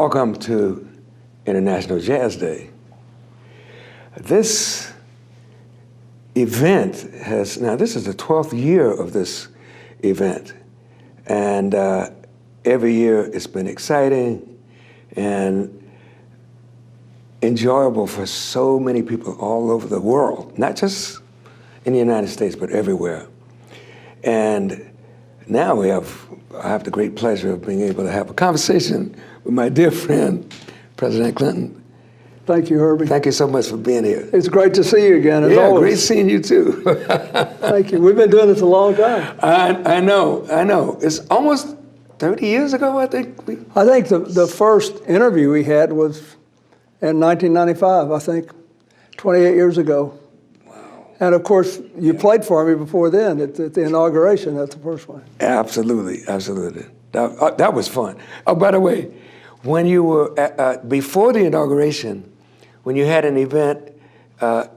Welcome to International Jazz Day. This event now this is the 12th year of this event, and every year it's been exciting and enjoyable for so many people all over the world, not just in the United States, but everywhere. And now I have the great pleasure of being able to have a conversation with my dear friend, President Clinton. Thank you, Herbie. Thank you so much for being here. It's great to see you again, as always. Great seeing you too. Thank you. We've been doing this a long time. I know. It's almost 30 years ago, I think. I think the first interview we had was in 1995, I think, 28 years ago. Wow. And of course, you played for me before then at the inauguration. That's the first one. Absolutely. That was fun. Oh, by the way, when you were, before the inauguration, when you had an event well,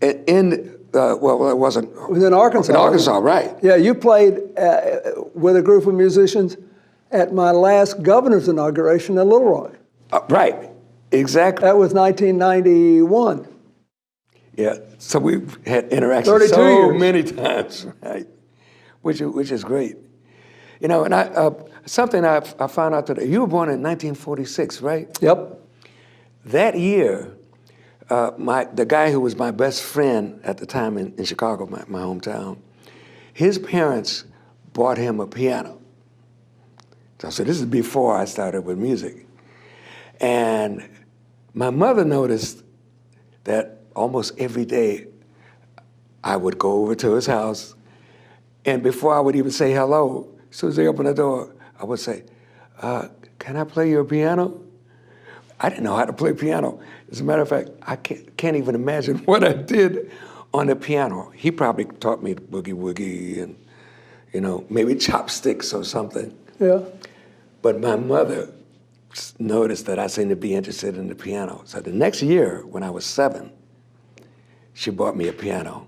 it wasn't. It was in Arkansas. In Arkansas, right. Yeah, you played with a group of musicians at my last governor's inauguration in Little Rock. Right, exactly. That was 1991. Yeah, so we've had interactions 32 so years. many times, right? Which is great. You know, and something I found out today, you were born in 1946, right? Yep. That year, the guy who was my best friend at the time in Chicago, my hometown, his parents bought him a piano. So this is before I started with music. And my mother noticed that almost every day I would go over to his house, and before I would even say hello, as soon as they opened the door, I would say, can I play your piano? I didn't know how to play piano. As a matter of fact, I can't even imagine what I did on the piano. He probably taught me the boogie woogie and, you know, maybe chopsticks or something. Yeah. But my mother noticed that I seemed to be interested in the piano. So the next year, when I was 7, she bought me a piano.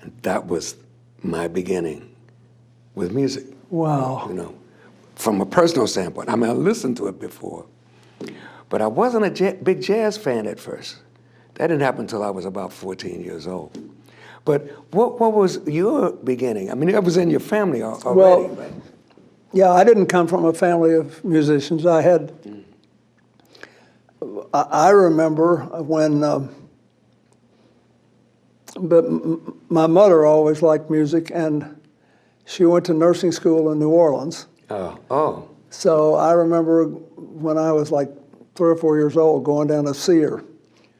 And that was my beginning with music. Wow. You know, from a personal standpoint. I mean, I listened to it before, but I wasn't a big jazz fan at first. That didn't happen until I was about 14 years old. But what was your beginning? I mean, it was in your family already, Well, right? yeah, I didn't come from a family of musicians. I remember when, but my mother always liked music, and she went to nursing school in New Orleans. Oh. So I remember when I was like 3 or 4 years old going down to see her,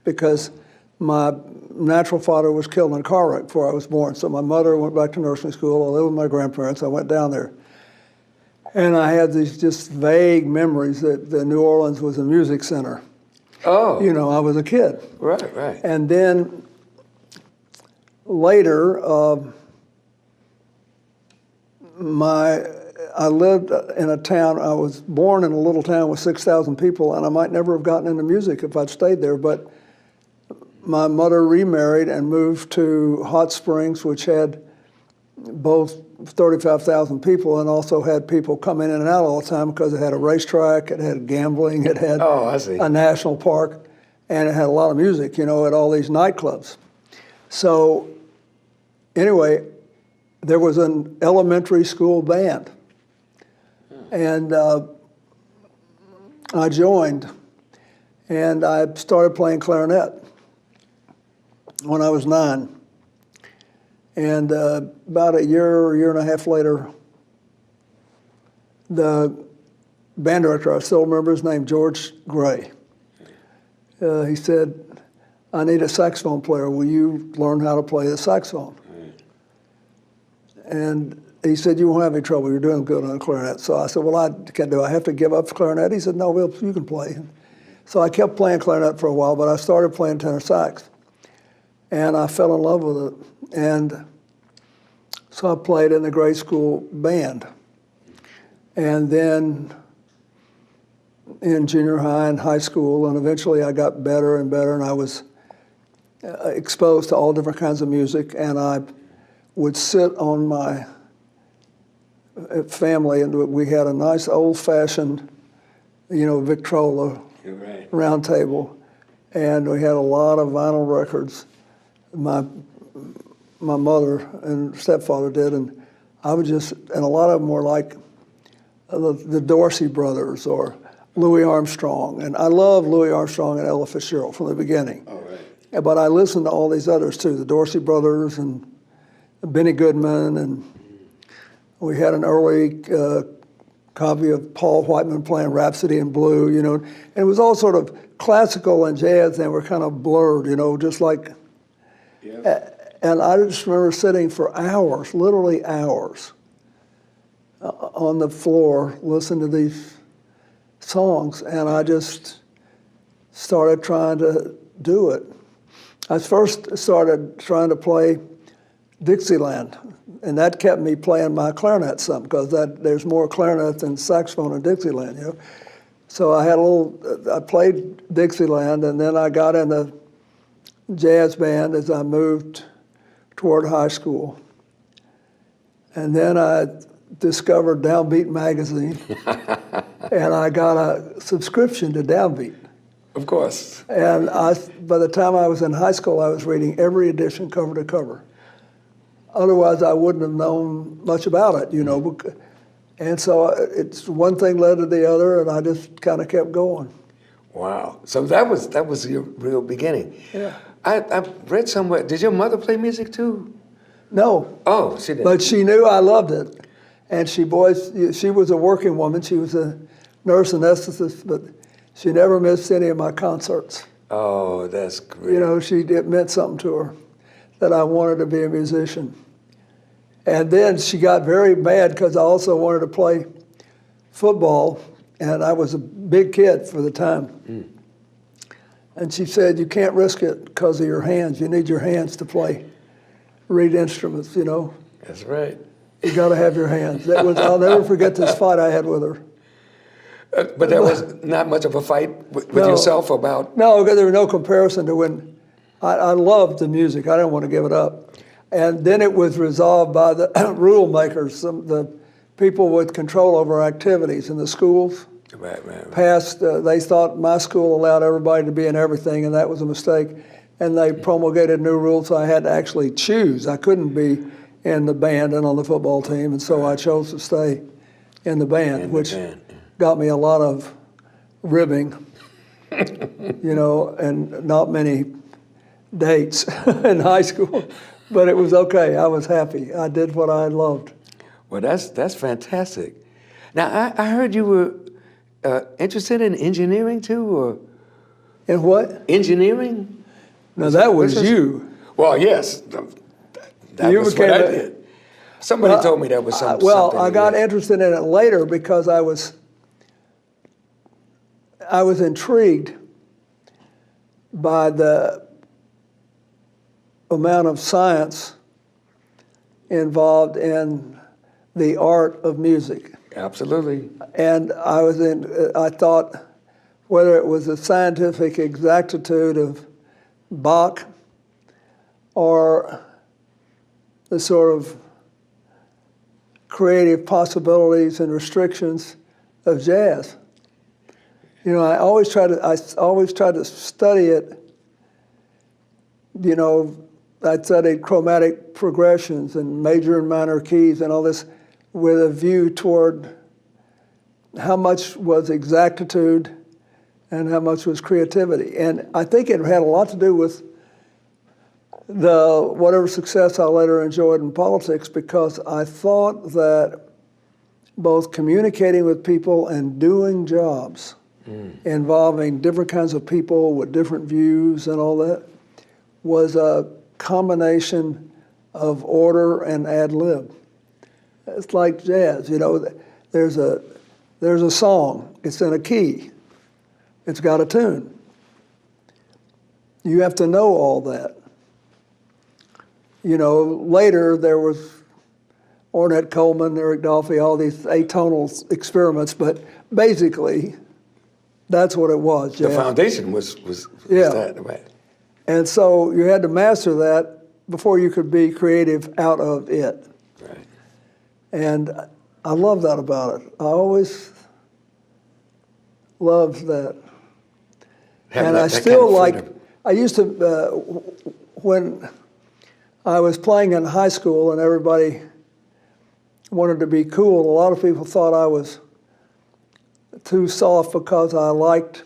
because my natural father was killed in a car wreck before I was born. So my mother went back to nursing school. I lived with my grandparents. I went down there. And I had these just vague memories that New Orleans was a music center. Oh. You know, I was a kid. Right. And then later, I lived in a town, I was born in a little town with 6,000 people, and I might never have gotten into music if I'd stayed there, but my mother remarried and moved to Hot Springs, which had both 35,000 people and also had people come in and out all the time because it had a racetrack, it had gambling, it had a national park, and it had a lot of music, you know, at all these nightclubs. So anyway, there was an elementary school band, and I joined, and I started playing clarinet when I was 9. And about a year and a half later, the band director, I still remember his name, George Gray, he said, I need a saxophone player. Will you learn how to play the saxophone? And he said, you won't have any trouble. You're doing good on the clarinet. So I said, well, do I have to give up clarinet? He said, no, you can play. So I kept playing clarinet for a while, but I started playing tenor sax. And I fell in love with it. And so I played in the grade school band. And then in junior high and high school, and eventually I got better and better, and I was exposed to all different kinds of music, and I would sit on my family, and we had a nice old-fashioned Victrola, You're right. round table, and we had a lot of vinyl records. My mother and stepfather did, and I would and a lot of them were like the Dorsey brothers or Louis Armstrong, and I love Louis Armstrong and Ella Fitzgerald from the beginning. All right. But I listened to all these others too, the Dorsey brothers and Benny Goodman, and we had an early copy of Paul Whiteman playing Rhapsody in Blue, and it was all sort of classical and jazz, and were kind of blurred, just like. Yeah. And I just remember sitting for hours, literally hours, on the floor listening to these songs, and I just started trying to do it. I first started trying to play Dixieland, and that kept me playing my clarinet some, because there's more clarinet than saxophone in Dixieland, So I played Dixieland, and then I got in a jazz band as I moved toward high school. And then I discovered Downbeat magazine, and I got a subscription to Downbeat. Of course. And by the time I was in high school, I was reading every edition cover to cover. Otherwise, I wouldn't have known much about it, And so it's one thing led to the other, and I just kind of kept going. Wow. So that was your real beginning. Yeah. I read somewhere. Did your mother play music too? No. Oh, she did. But she knew I loved it. And she was a working woman. She was a nurse anesthetist, but she never missed any of my concerts. Oh, that's great. It meant something to her that I wanted to be a musician. And then she got very mad because I also wanted to play football, and I was a big kid for the time. Mm. And she said, "You can't risk it because of your hands. You need your hands to read instruments, That's right. You got to have your hands." I'll never forget this fight I had with her. But there was not much of a fight with yourself about... No, because there was no comparison to when I loved the music. I didn't want to give it up. And then it was resolved by the rule makers, the people with control over activities in the schools. Right. Passed, they thought my school allowed everybody to be in everything, and that was a mistake. And they promulgated new rules, so I had to actually choose. I couldn't be in the band and on the football team, and so I chose to stay in the band, which got me a lot of ribbing, and not many dates in high school. But it was okay. I was happy. I did what I loved. Well, that's fantastic. Now, I heard you were interested in engineering too, or? In what? Engineering? No, that was you. Well, yes. That was what I did. Somebody told me that was something. Well, I got interested in it later because I was intrigued by the amount of science involved in the art of music. Absolutely. And I thought whether it was the scientific exactitude of Bach or the sort of creative possibilities and restrictions of jazz. I always try to study it. I studied chromatic progressions and major and minor keys and all this with a view toward how much was exactitude and how much was creativity. And I think it had a lot to do with whatever success I later enjoyed in politics, because I thought that both communicating with people and doing jobs involving different kinds of people with different views and all that was a combination of order and ad lib. It's like jazz, there's a song, it's in a key, it's got a tune. You have to know all that. Later there was Ornette Coleman, Eric Dolphy, all these atonal experiments, but basically that's what it was. The foundation was that, right? And so you had to master that before you could be creative out of it. Right. And I love that about it. I always loved that. Having And that I kind still of like, freedom. I used to, when I was playing in high school and everybody wanted to be cool, a lot of people thought I was too soft because I liked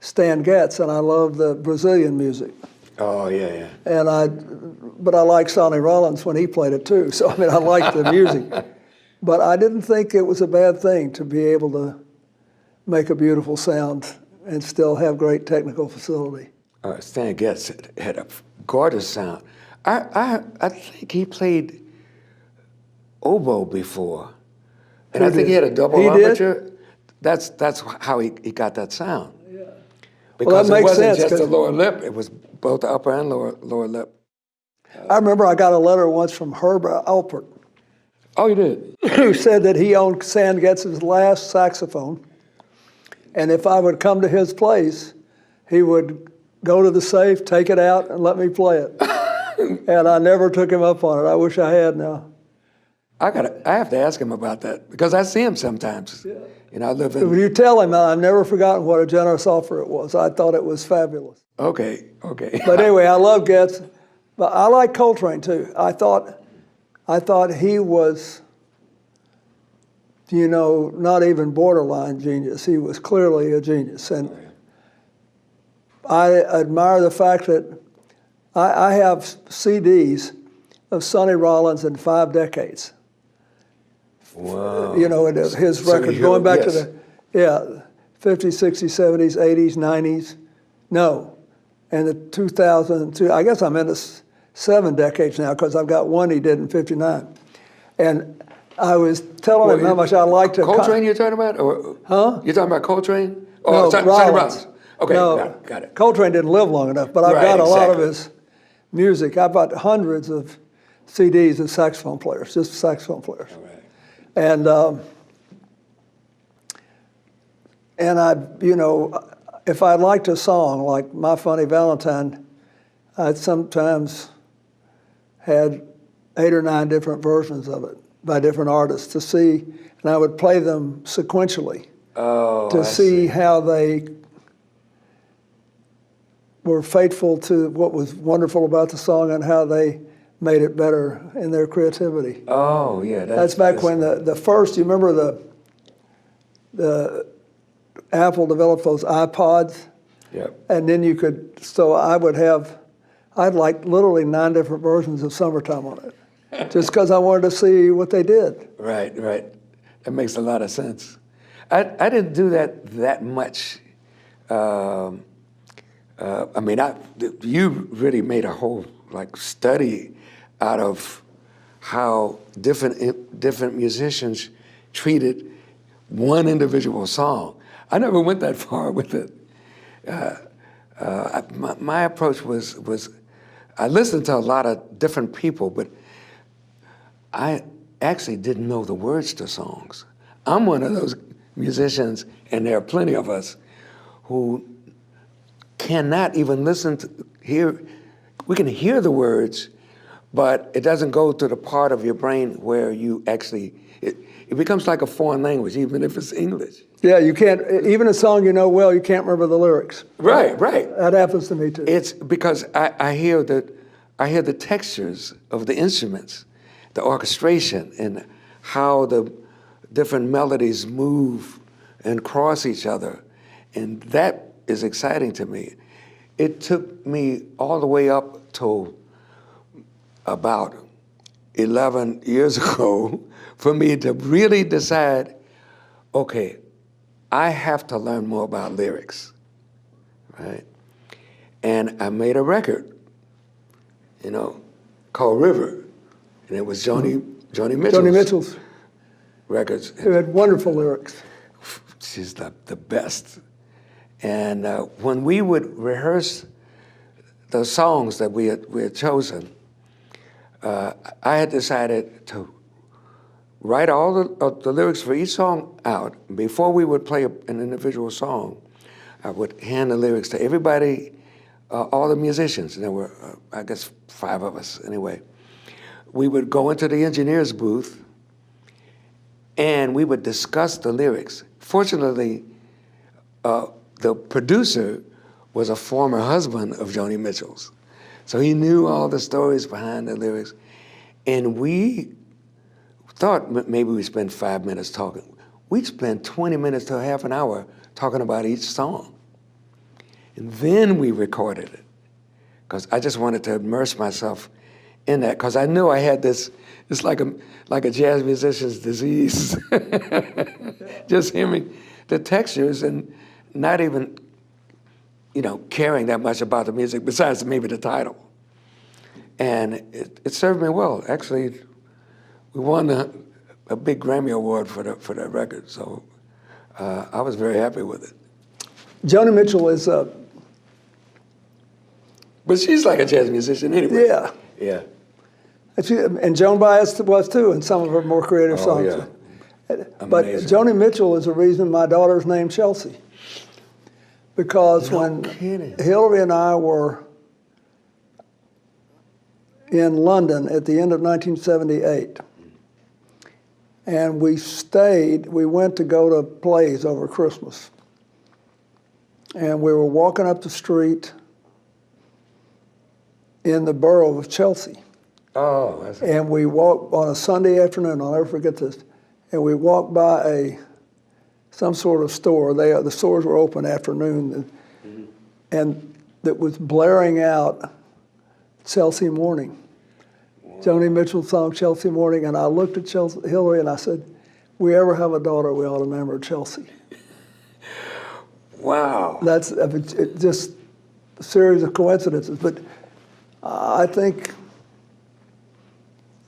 Stan Getz and I loved the Brazilian music. Oh, yeah. But I liked Sonny Rollins when he played it too. So I mean, I liked the music. But I didn't think it was a bad thing to be able to make a beautiful sound and still have great technical facility. Stan Getz had a gorgeous sound. I think he played oboe before, and Who I think he did? had a double He did? armature. That's how he got that sound. Yeah. Because that it makes wasn't sense, just the 'cause- lower lip; it was both the upper and lower lip. I remember I got a letter once from Herb Alpert, Oh, you did? who said that he owned Stan Getz's last saxophone, and if I would come to his place, he would go to the safe, take it out, and let me play it. And I never took him up on it. I wish I had now. I have to ask him about that because I see him sometimes. Yeah. You know, I live When in. you tell him, I've never forgotten what a generous offer it was. I thought it was fabulous. Okay. But anyway, I love Getz. But I like Coltrane too. I thought he was, not even borderline genius. He was clearly a genius. And I admire the fact that I have CDs of Sonny Rollins in 5 decades. Wow. And his So record you- going back yes. to the 50s, 60s, 70s, 80s, 90s. No. And the 2002, I guess I'm into 7 decades now because I've got one he did in 59. And I was telling him how much I liked to. Coltrane you're talking about? Or, Huh? You're talking about Coltrane? Oh, No, Sonny Rollins. Rollins. Okay, No, got it. Coltrane didn't live long enough, but I've Right, got a lot of exactly. his music. I've got hundreds of CDs of saxophone players, just saxophone players. All right. And if I liked a song like My Funny Valentine, I'd sometimes had 8 or 9 different versions of it by different artists to see, and I would play them sequentially to I see how they were faithful to what was wonderful about the song and how they made it better in their creativity. Oh, yeah. That's back when the first, you remember the Apple developed those iPods? Yep. And then so I'd like literally 9 different versions of Summertime on it, just because I wanted to see what they did. Right. That makes a lot of sense. I didn't do that much. You really made a whole study out of how different musicians treated one individual song. I never went that far with it. My approach was I listened to a lot of different people, but I actually didn't know the words to songs. I'm one of those musicians, and there are plenty of us, who cannot even we can hear the words, but it doesn't go to the part of your brain where you actually, it becomes like a foreign language, even if it's English. Yeah, you can't, even a song you know well, you can't remember the lyrics. Right. That happens to me too. It's because I hear the textures of the instruments, the orchestration, and how the different melodies move and cross each other, and that is exciting to me. It took me all the way up to about 11 years ago for me to really decide, okay, I have to learn more about lyrics, right? And I made a record, called River, and it was Joni Mitchell's records. Who had wonderful lyrics. She's the best. And when we would rehearse the songs that we had chosen, I had decided to write all the lyrics for each song out. Before we would play an individual song, I would hand the lyrics to everybody, all the musicians. There were, I guess, 5 of us anyway. We would go into the engineer's booth and we would discuss the lyrics. Fortunately, the producer was a former husband of Joni Mitchell's. So he knew all the stories behind the lyrics. And we thought maybe we'd spend 5 minutes talking. We'd spend 20 minutes to half an hour talking about each song. And then we recorded it, because I just wanted to immerse myself in that, because I knew I had this, it's like a jazz musician's disease. Just hearing the textures and not even, caring that much about the music, besides maybe the title. And it served me well. Actually, we won a big Grammy Award for that record, so I was very happy with it. Joni Mitchell is But she's like a jazz musician anyway. yeah. Yeah. And Joan Baez was too in some of her more creative songs. Yeah. But Amazing. Joni Mitchell is the reason my daughter's named Chelsea. Because when kidding. Hillary and I were in London at the end of 1978, and we went to go to plays over Christmas. And we were walking up the street in the borough of Chelsea. Oh, And we walked on a Sunday afternoon, I'll never forget this, and we walked by some sort of store. The stores were open afternoon, and that was blaring out Chelsea Morning. Joni Mitchell's song Chelsea Morning, and I looked at Hillary and I said, we ever have a daughter, we ought to name her Chelsea. wow. That's just a series of coincidences, but I think.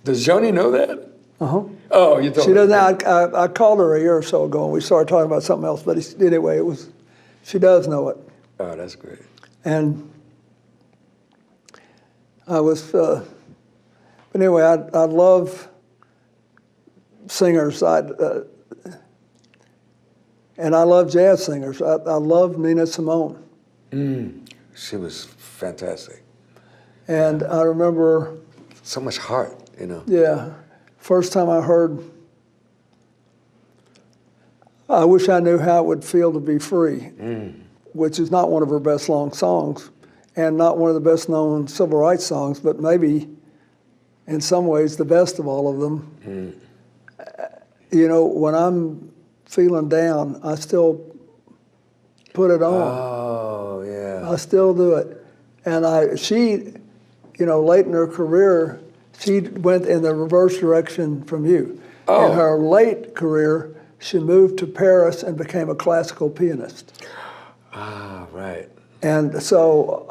Does Joni know that? Uh-huh. Oh, you told She me. doesn't. I called her a year or so ago, and we started talking about something else. But anyway, she does know it. Oh, that's great. And I was. But anyway, I love singers. And I love jazz singers. I love Nina Simone. She was fantastic. And I remember. So much heart, Yeah. First time I heard, I wish I knew how it would feel to be free, which is not one of her best long songs and not one of the best known civil rights songs, but maybe in some ways the best of all of them. When I'm feeling down, I still put it on. Oh, yeah. I still do it. And she, late in her career, she went in the reverse direction from you. Oh. In her late career, she moved to Paris and became a classical pianist. Ah, right. And so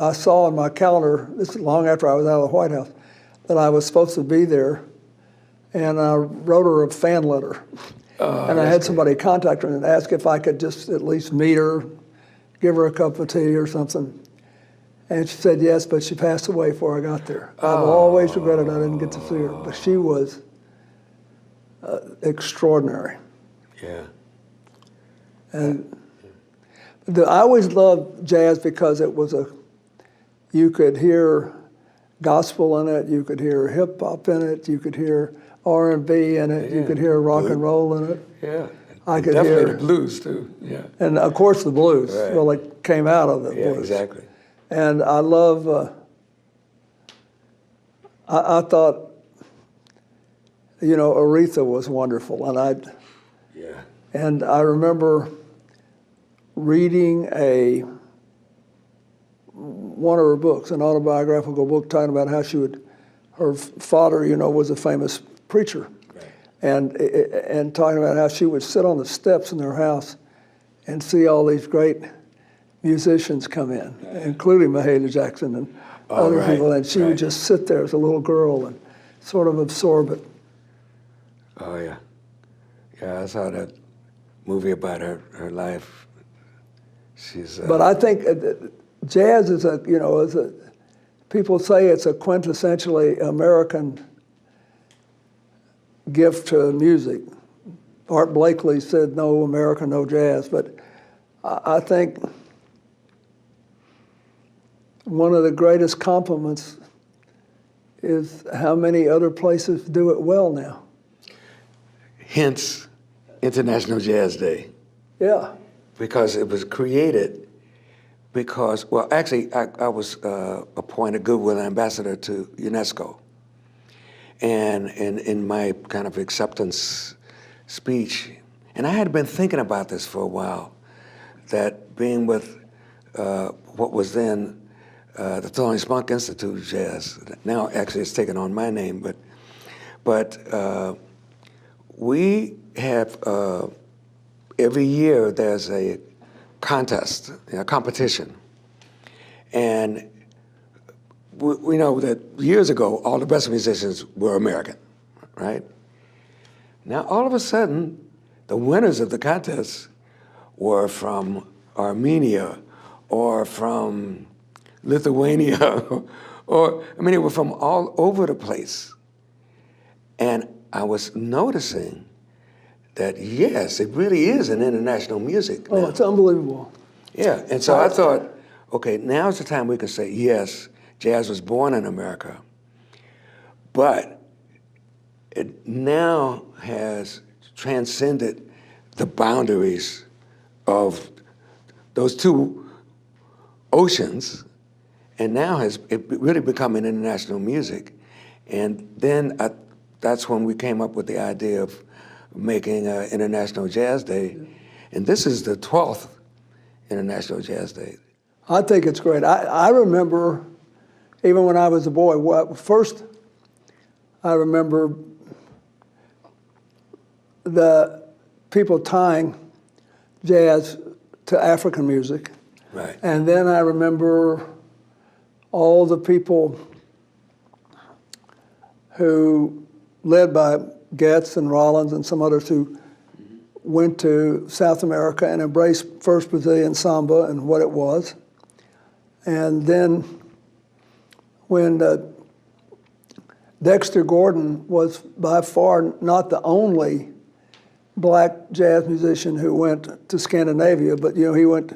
I saw in my calendar, this is long after I was out of the White House, that I was supposed to be there. And I wrote her a fan letter. And I had somebody contact her and ask if I could just at least meet her, give her a cup of tea or something. And she said yes, but she passed away before I got there. I've always regretted I didn't get to see her, but she was extraordinary. Yeah. And I always loved jazz because it was you could hear gospel in it, you could hear hip hop in it, you could hear R&B in it, you could hear rock and roll in it. Yeah. I could Definitely hear the blues, too. Yeah. And of course the blues. Right. Well, it came out of the Yeah, blues. exactly. And I love, I thought, Aretha was wonderful. And I remember reading one of her books, an autobiographical book talking about how her father, was a famous preacher. Right. And talking about how she would sit on the steps in their house and see all these great musicians come in, including Mahalia Jackson and other people, and she would just sit there as a little girl and sort of absorb it. Oh, yeah. Yeah, I saw that movie about her life. She's. But I think jazz is people say it's a quintessentially American gift to music. Art Blakely said, no America, no jazz, but I think one of the greatest compliments is how many other places do it well now. Hence, International Jazz Day. Yeah. because it was created because, well, actually, I was appointed Goodwill ambassador to UNESCO. And in my kind of acceptance speech, and I had been thinking about this for a while, that being with what was then the Thelonious Monk Institute of Jazz, now actually it's taken on my name, but we have, every year there's a contest, a competition. And we know that years ago, all the best musicians were American, right? Now, all of a sudden, the winners of the contest were from Armenia or from Lithuania, or, I mean, they were from all over the place. And I was noticing that, yes, it really is an international music now. Oh, it's unbelievable. Yeah, and so I thought, okay, now's the time we can say, yes, jazz was born in America, but it now has transcended the boundaries of those two oceans, and now has it really become an international music. And then that's when we came up with the idea of making an International Jazz Day, and this is the 12th International Jazz Day. I think it's great. I remember, even when I was a boy, first I remember the people tying jazz to African music. Right. And then I remember all the people who, led by Getz and Rollins and some others, who went to South America and embraced first Brazilian samba and what it was. And then when Dexter Gordon was by far not the only black jazz musician who went to Scandinavia, but he went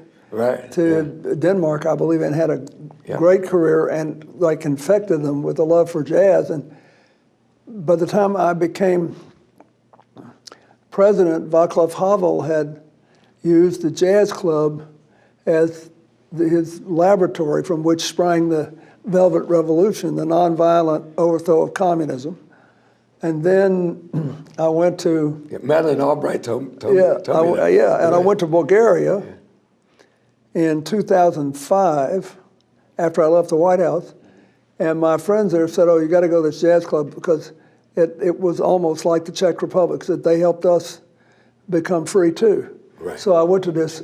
to Denmark, I believe, and had a great career and like infected them with a love for jazz. And by the time I became president, Václav Havel had used the jazz club as his laboratory from which sprang the Velvet Revolution, the nonviolent overthrow of communism. And then I went to... Madeleine Albright told me that. I went to Bulgaria in 2005 after I left the White House. And my friends there said, oh, you got to go to this jazz club because it was almost like the Czech Republic, that they helped us become free too. Right. So I went to this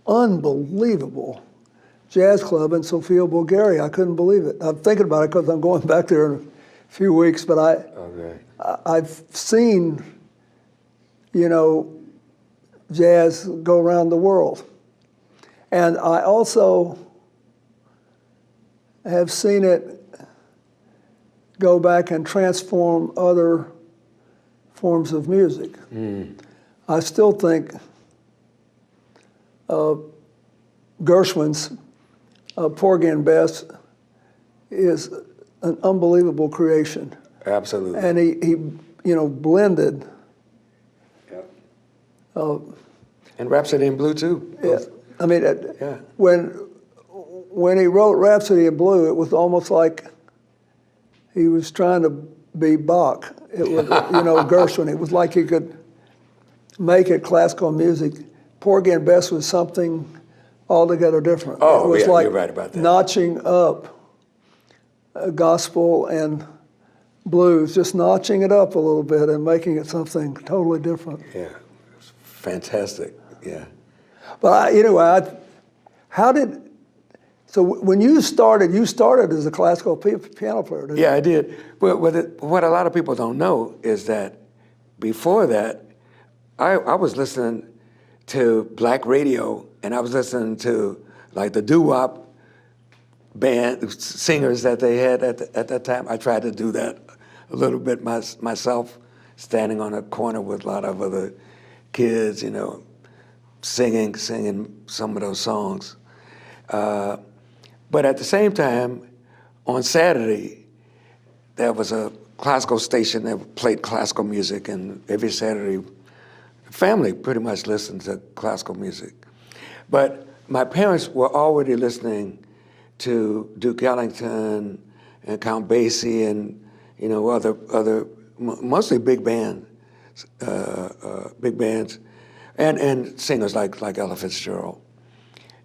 unbelievable jazz club in Sofia, Bulgaria. I couldn't believe it. I'm thinking about it because I'm going back there in a few weeks, but I've seen, jazz go around the world. And I also have seen it go back and transform other forms of music. I still think Gershwin's Porgy and Bess is an unbelievable creation. Absolutely. And he blended. And Rhapsody in Blue too. Yeah, I mean, when he wrote Rhapsody in Blue, it was almost like he was trying to be Bach. It was, Gershwin. It was like he could make it classical music. Porgy and Bess was something altogether different. Oh, it was like you're right about that. Notching up gospel and blues, just notching it up a little bit and making it something totally different. Yeah, it's fantastic. Yeah. But so when you started as a classical piano player, didn't you? Yeah, I did. But what a lot of people don't know is that before that, I was listening to black radio, and I was listening to like the doo-wop band singers that they had at that time. I tried to do that a little bit myself, standing on a corner with a lot of other kids, singing some of those songs. But at the same time, on Saturday, there was a classical station that played classical music, and every Saturday, the family pretty much listened to classical music. But my parents were already listening to Duke Ellington and Count Basie and other mostly big bands, and singers like Ella Fitzgerald.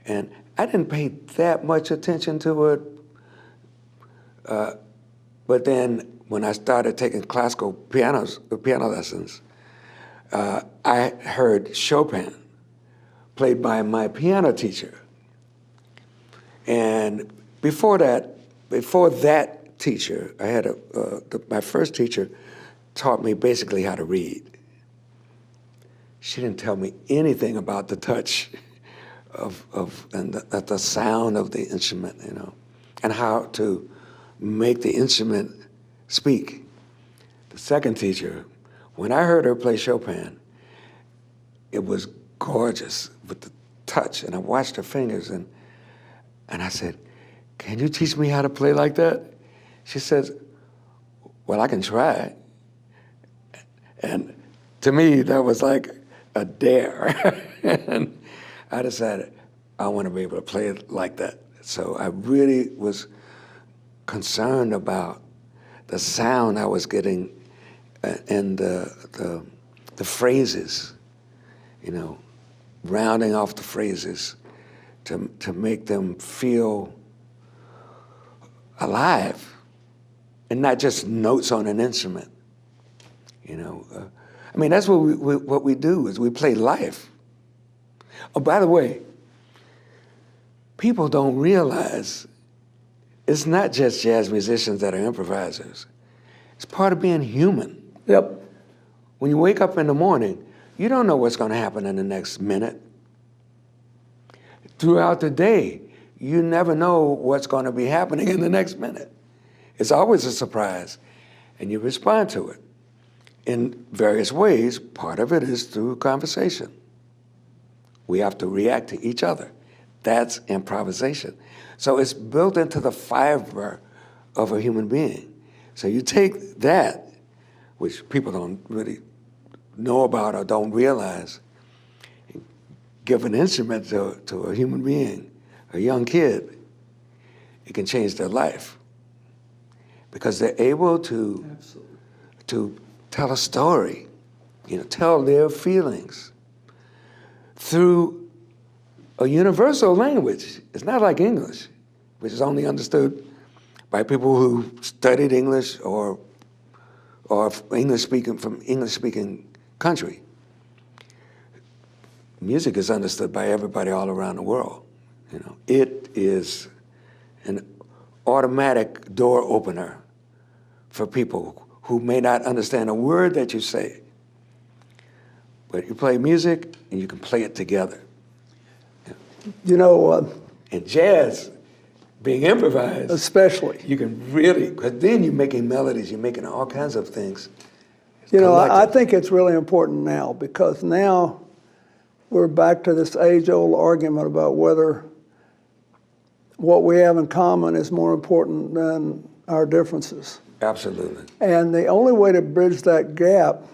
And I didn't pay that much attention to it, but then when I started taking classical piano lessons, I heard Chopin played by my piano teacher. And before that teacher, I had my first teacher taught me basically how to read. She didn't tell me anything about the touch and the sound of the instrument, and how to make the instrument speak. The second teacher, when I heard her play Chopin, it was gorgeous with the touch, and I watched her fingers, and I said, "Can you teach me how to play like that?" She says, "Well, I can try." And to me, that was like a dare. And I decided I want to be able to play it like that. So I really was concerned about the sound I was getting and the phrases, rounding off the phrases to make them feel alive and not just notes on an instrument. That's what we do is we play life. Oh, by the way, people don't realize it's not just jazz musicians that are improvisers. It's part of being human. Yep. When you wake up in the morning, you don't know what's going to happen in the next minute. Throughout the day, you never know what's going to be happening in the next minute. It's always a surprise, and you respond to it in various ways. Part of it is through conversation. We have to react to each other. That's improvisation. So it's built into the fiber of a human being. So you take that, which people don't really know about or don't realize, and give an instrument to a human being, a young kid, it can change their life. Because they're able to tell a story, tell their feelings through a universal language. It's not like English, which is only understood by people who studied English or English-speaking country. Music is understood by everybody all around the world. It is an automatic door opener for people who may not understand a word that you say. But you play music and you can play it together. And jazz, being improvised, especially, you can really, because then you're making melodies, you're making all kinds of things. I think it's really important now, because now we're back to this age-old argument about whether what we have in common is more important than our differences. Absolutely. And the only way to bridge that gap,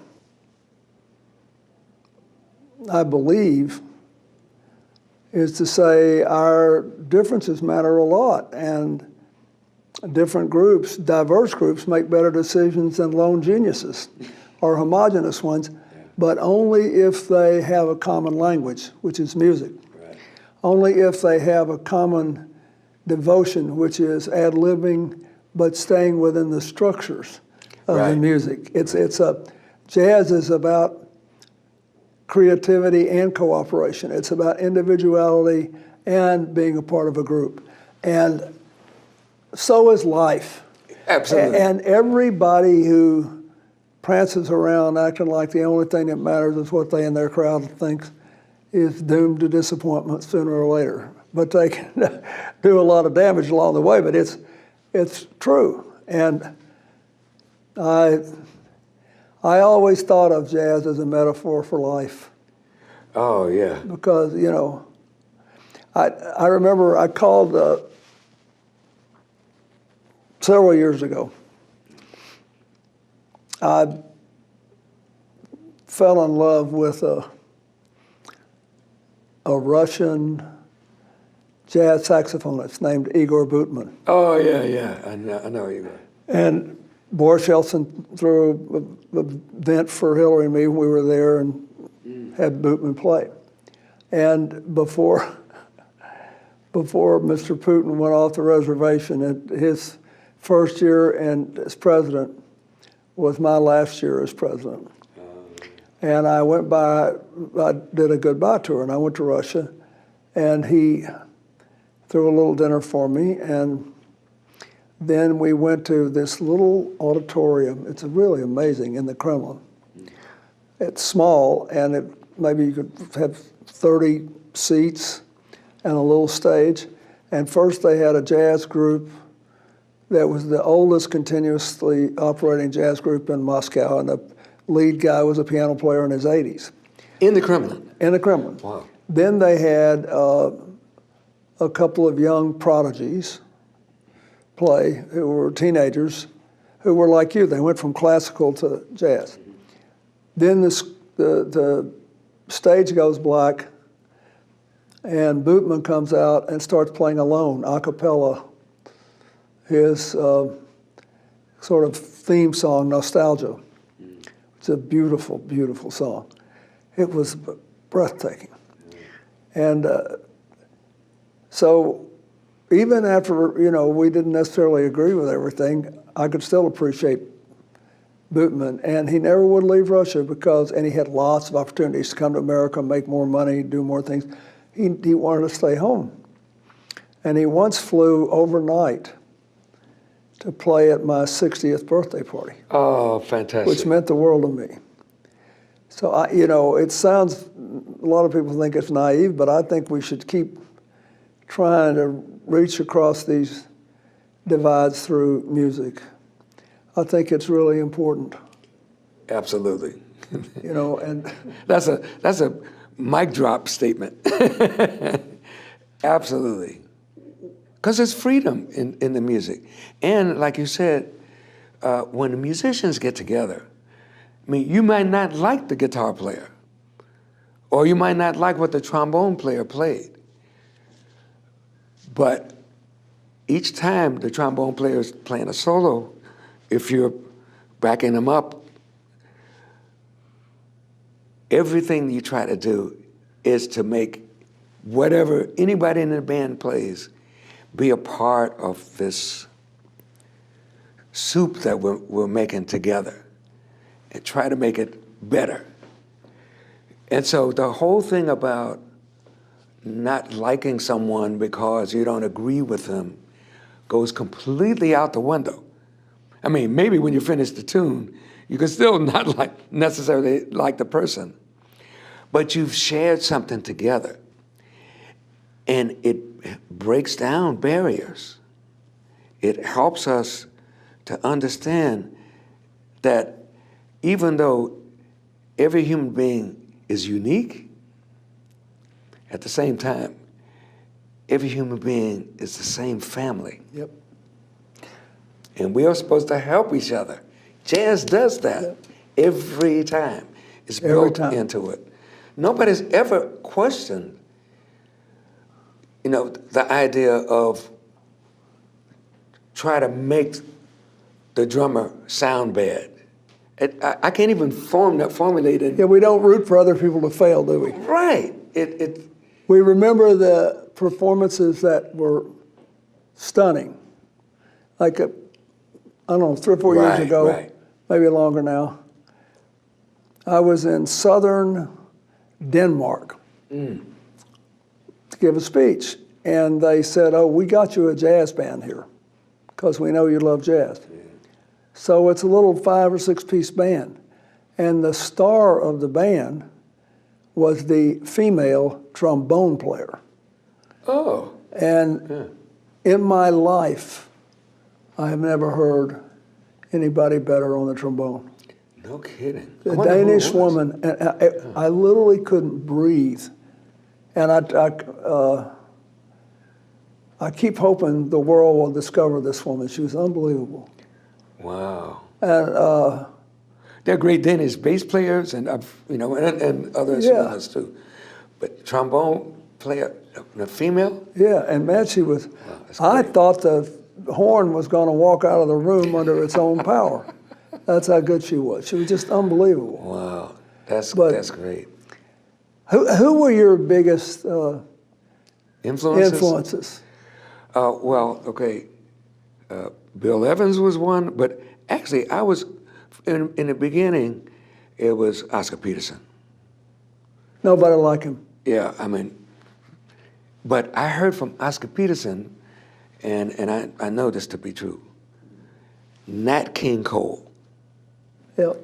I believe, is to say our differences matter a lot, and different groups, diverse groups, make better decisions than lone geniuses or homogenous ones, but only if they have a common language, which is music. Right. Only if they have a common devotion, which is ad-libbing, but staying within the structures of the music. Jazz is about creativity and cooperation. It's about individuality and being a part of a group. And so is life. Absolutely. And everybody who prances around acting like the only thing that matters is what they and their crowd thinks is doomed to disappointment sooner or later. But they can do a lot of damage along the way, but it's true. And I always thought of jazz as a metaphor for life. Oh, yeah. Because, I remember I called several years ago. I fell in love with a a Russian jazz saxophonist named Igor Boutman. Oh, yeah. I know you. And Boris Yeltsin threw a vent for Hillary and me when we were there and had Boutman play. And before Mr. Putin went off the reservation, his first year as president was my last year as president. And I did a goodbye tour, and I went to Russia, and he threw a little dinner for me, and then we went to this little auditorium. It's really amazing, in the Kremlin. It's small, and maybe you could have 30 seats and a little stage. And first they had a jazz group that was the oldest continuously operating jazz group in Moscow, and the lead guy was a piano player in his 80s. In the Kremlin? In the Kremlin. Wow. Then they had a couple of young prodigies play who were teenagers who were like you. They went from classical to jazz. Then the stage goes black, and Boutman comes out and starts playing alone, a cappella, his sort of theme song, Nostalgia. It's a beautiful, beautiful song. It was breathtaking. And so even after, we didn't necessarily agree with everything, I could still appreciate Boutman. And he never would leave Russia and he had lots of opportunities to come to America, make more money, do more things. He wanted to stay home. And he once flew overnight to play at my 60th birthday party. Oh, fantastic. Which meant the world to me. So, it sounds, a lot of people think it's naive, but I think we should keep trying to reach across these divides through music. I think it's really important. Absolutely. And that's a mic drop statement. Absolutely. Because there's freedom in the music. And like you said, when the musicians get together, you might not like the guitar player, or you might not like what the trombone player played. But each time the trombone player is playing a solo, if you're backing them up, everything you try to do is to make whatever anybody in the band plays be a part of this soup that we're making together and try to make it better. And so the whole thing about not liking someone because you don't agree with them goes completely out the window. Maybe when you finish the tune, you can still not necessarily like the person, but you've shared something together. And it breaks down barriers. It helps us to understand that even though every human being is unique, at the same time, every human being is the same family. Yep. And we are supposed to help each other. Jazz does that every time. It's built into it. Nobody's ever questioned the idea of try to make the drummer sound bad. I can't even formulate it. Yeah, we don't root for other people to fail, do we? Right. We remember the performances that were stunning. Like, 3 or 4 years ago, maybe longer now, I was in southern Denmark to give a speech. And they said, we got you a jazz band here because we know you love jazz. Yeah. So it's a little 5 or 6 piece band. And the star of the band was the female trombone player. Oh. And in my life, I have never heard anybody better on the trombone. No kidding. The Danish woman, and I literally couldn't breathe. And I keep hoping the world will discover this woman. She was unbelievable. Wow. And they're great Danish bass players and other instruments too. But trombone, play a female? Yeah, and man, she was. that's I great. thought the horn was going to walk out of the room under its own power. That's how good she was. She was just unbelievable. Wow, that's But- great. Who were your biggest Influences? influences? Well, okay, Bill Evans was one, but actually I was, in the beginning, it was Oscar Peterson. Nobody like him. Yeah, I mean, but I heard from Oscar Peterson, and I know this to be true, Nat King Cole. Yep.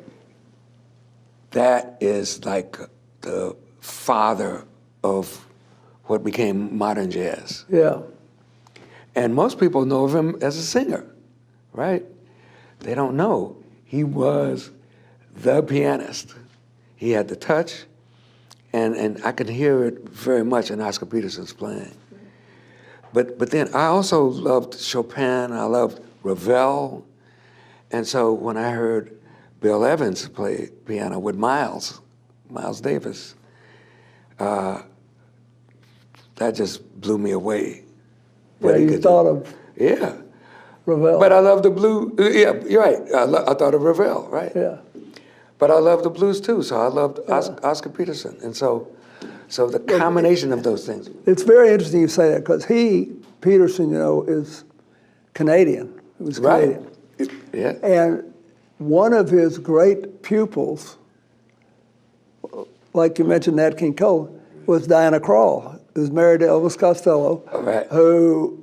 That is like the father of what became modern jazz. Yeah. And most people know of him as a singer, right? They don't know he was the pianist. He had the touch, and I could hear it very much in Oscar Peterson's playing. But then I also loved Chopin, I loved Ravel, and so when I heard Bill Evans play piano with Miles Davis, that just blew me away. Yeah, What he you could thought do. of Yeah. Ravel. But I love the blues. Yeah, you're right. I thought of Ravel, right? Yeah. But I love the blues too. So I loved Oscar Peterson, and so the combination of those things. It's very interesting you say that because Peterson, is Canadian. He was Right. Canadian. Yeah. And one of his great pupils, like you mentioned, Nat King Cole, was Diana Krall, who was married to Elvis Costello, Right. who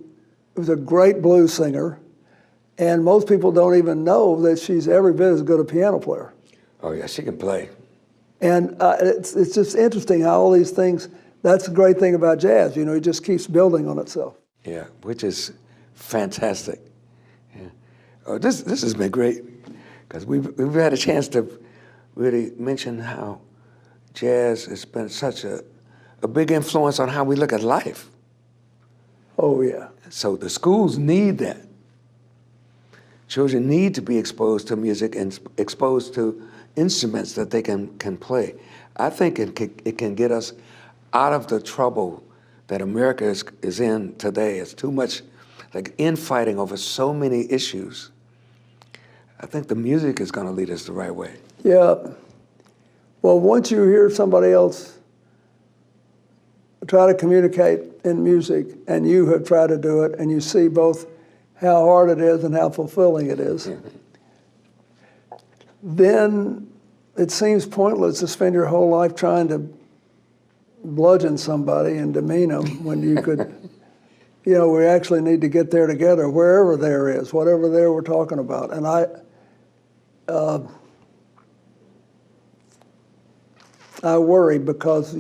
was a great blues singer. And most people don't even know that she's every bit as good a piano player. Oh yeah, she can play. And it's just interesting how all these things, that's the great thing about jazz, it just keeps building on itself. Yeah, which is fantastic. Yeah. Oh, this has been great because we've had a chance to really mention how jazz has been such a big influence on how we look at life. Oh, yeah. So the schools need that. Children need to be exposed to music and exposed to instruments that they can play. I think it can get us out of the trouble that America is in today. It's too much like infighting over so many issues. I think the music is going to lead us the right way. Yeah. Well, once you hear somebody else try to communicate in music, and you have tried to do it, and you see both how hard it is and how fulfilling it is, then it seems pointless to spend your whole life trying to bludgeon somebody and demean them when you could, we actually need to get there together, wherever there is, whatever there we're talking about. And I worry because,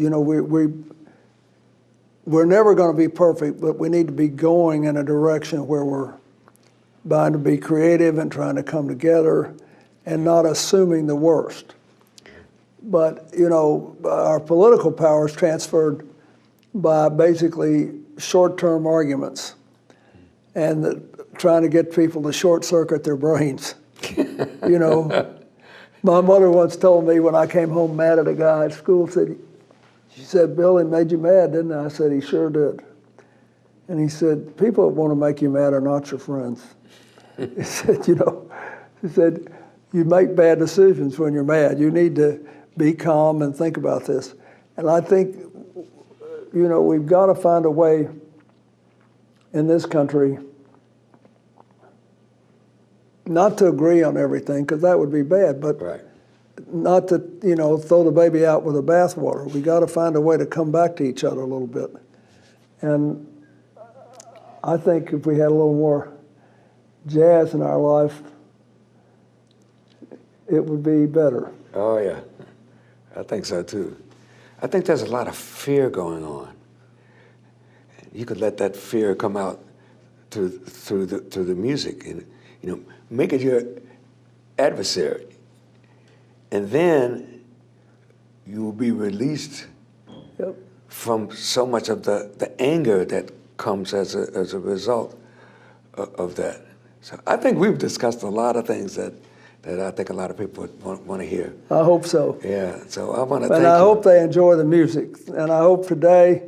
we're never going to be perfect, but we need to be going in a direction where we're bound to be creative and trying to come together and not assuming the worst. But, our political power is transferred by basically short-term arguments and trying to get people to short-circuit their brains. My mother once told me when I came home mad at a guy at school, she said, "Billy made you mad, didn't I?" I said, "He sure did." And he said, "People that want to make you mad are not your friends." He said, "You make bad decisions when you're mad. You need to be calm and think about this." And I think, we've got to find a way in this country not to agree on everything, because that would be bad, but Right. not to, throw the baby out with the bathwater. We got to find a way to come back to each other a little bit. And I think if we had a little more jazz in our life, it would be better. Oh yeah, I think so too. I think there's a lot of fear going on. You could let that fear come out through the music, and make it your adversary, and then you will be released Yep. from so much of the anger that comes as a result of that. So I think we've discussed a lot of things that I think a lot of people would want to hear. I hope so. Yeah, so I want to thank And you. I hope they enjoy the music. And I hope today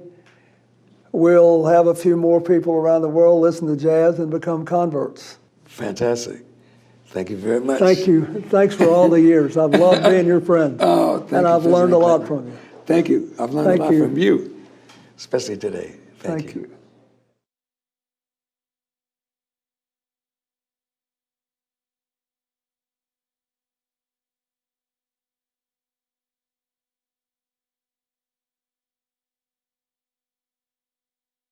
we'll have a few more people around the world listen to jazz and become converts. Fantastic. Thank you very much. Thank you. Thanks for all the years. I've loved being your friend. Oh, thank and you, I've learned a President lot Clinton. from you. Thank you. I've learned Thank a lot you. from you, especially today. Thank you. you.